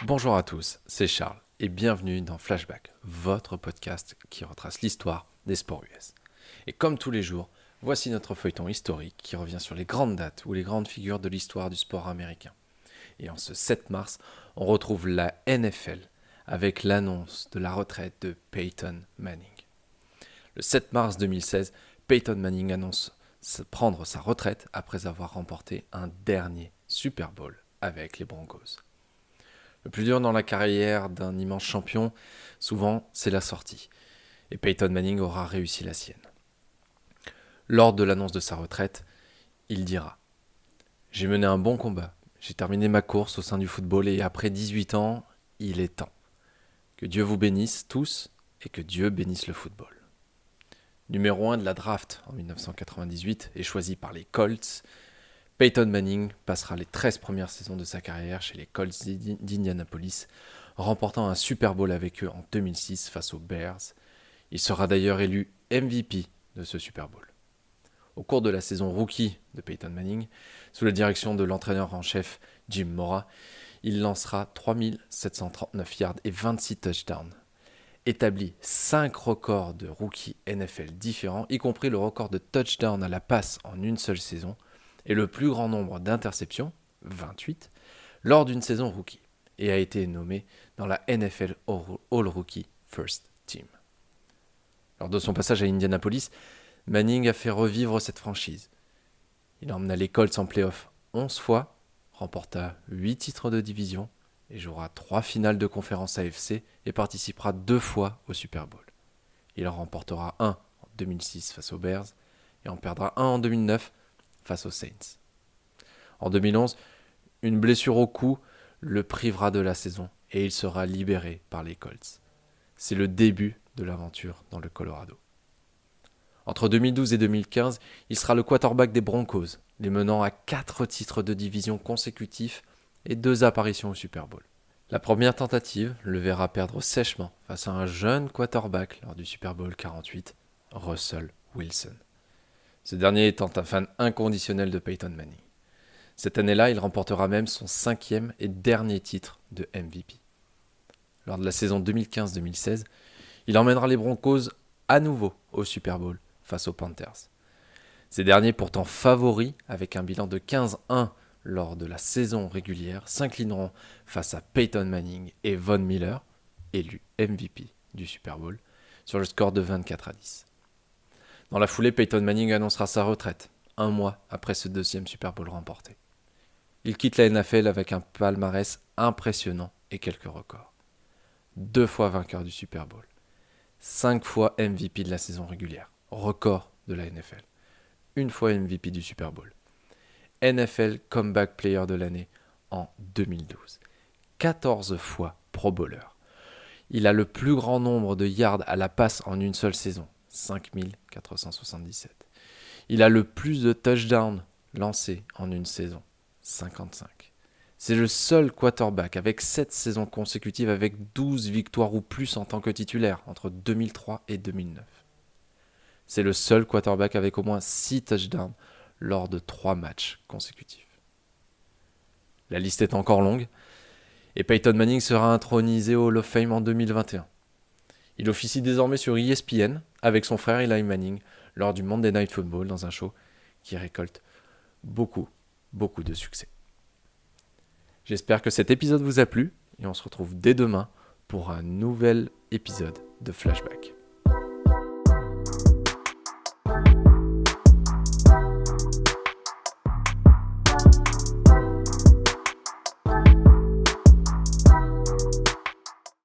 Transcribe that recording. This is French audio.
Bonjour à tous, c'est Charles et bienvenue dans Flashback, votre podcast qui retrace l'histoire des sports US. Et comme tous les jours, voici notre feuilleton historique qui revient sur les grandes dates ou les grandes figures de l'histoire du sport américain. Et en ce 7 mars, on retrouve la NFL avec l'annonce de la retraite de Peyton Manning. Le 7 mars 2016, Peyton Manning annonce prendre sa retraite après avoir remporté un dernier Super Bowl avec les Broncos. Le plus dur dans la carrière d'un immense champion, souvent, c'est la sortie. Et Peyton Manning aura réussi la sienne. Lors de l'annonce de sa retraite, il dira « J'ai mené un bon combat, j'ai terminé ma course au sein du football et après 18 ans, il est temps. Que Dieu vous bénisse tous et que Dieu bénisse le football. » Numéro 1 de la draft en 1998 et choisi par les Colts, Peyton Manning passera les 13 premières saisons de sa carrière chez les Colts d'Indianapolis, remportant un Super Bowl avec eux en 2006 face aux Bears. Il sera d'ailleurs élu MVP de ce Super Bowl. Au cours de la saison rookie de Peyton Manning, sous la direction de l'entraîneur en chef Jim Mora, il lancera 3739 yards et 26 touchdowns. Établit 5 records de rookie NFL différents, y compris le record de touchdown à la passe en une seule saison, et le plus grand nombre d'interceptions, 28, lors d'une saison rookie, et a été nommé dans la NFL All-Rookie First Team. Lors de son passage à Indianapolis, Manning a fait revivre cette franchise. Il emmena les Colts en playoff 11 fois, remporta 8 titres de division et jouera 3 finales de conférence AFC et participera 2 fois au Super Bowl. Il en remportera un en 2006 face aux Bears et en perdra un en 2009 face aux Saints. En 2011, une blessure au cou le privera de la saison et il sera libéré par les Colts. C'est le début de l'aventure dans le Colorado. Entre 2012 et 2015, il sera le quarterback des Broncos, les menant à 4 titres de division consécutifs et 2 apparitions au Super Bowl. La première tentative le verra perdre sèchement face à un jeune quarterback lors du Super Bowl 48, Russell Wilson. Ce dernier étant un fan inconditionnel de Peyton Manning. Cette année-là, il remportera même son 5e et dernier titre de MVP. Lors de la saison 2015-2016, il emmènera les Broncos à nouveau au Super Bowl face aux Panthers. Ces derniers, pourtant favoris avec un bilan de 15-1 lors de la saison régulière, s'inclineront face à Peyton Manning et Von Miller, élu MVP du Super Bowl, sur le score de 24-10. Dans la foulée, Peyton Manning annoncera sa retraite, un mois après ce 2e Super Bowl remporté. Il quitte la NFL avec un palmarès impressionnant et quelques records. 2 fois vainqueur du Super Bowl, 5 fois MVP de la saison régulière, record de la NFL, 1 fois MVP du Super Bowl, NFL Comeback Player de l'année en 2012, 14 fois Pro Bowler. Il a le plus grand nombre de yards à la passe en une seule saison, 5477. Il a le plus de touchdowns lancés en une saison, 55. C'est le seul quarterback avec 7 saisons consécutives avec 12 victoires ou plus en tant que titulaire entre 2003 et 2009. C'est le seul quarterback avec au moins 6 touchdowns lors de 3 matchs consécutifs. La liste est encore longue et Peyton Manning sera intronisé au Hall of Fame en 2021. Il officie désormais sur ESPN avec son frère Eli Manning lors du Monday Night Football dans un show qui récolte beaucoup de succès. J'espère que cet épisode vous a plu et on se retrouve dès demain pour un nouvel épisode de Flashback.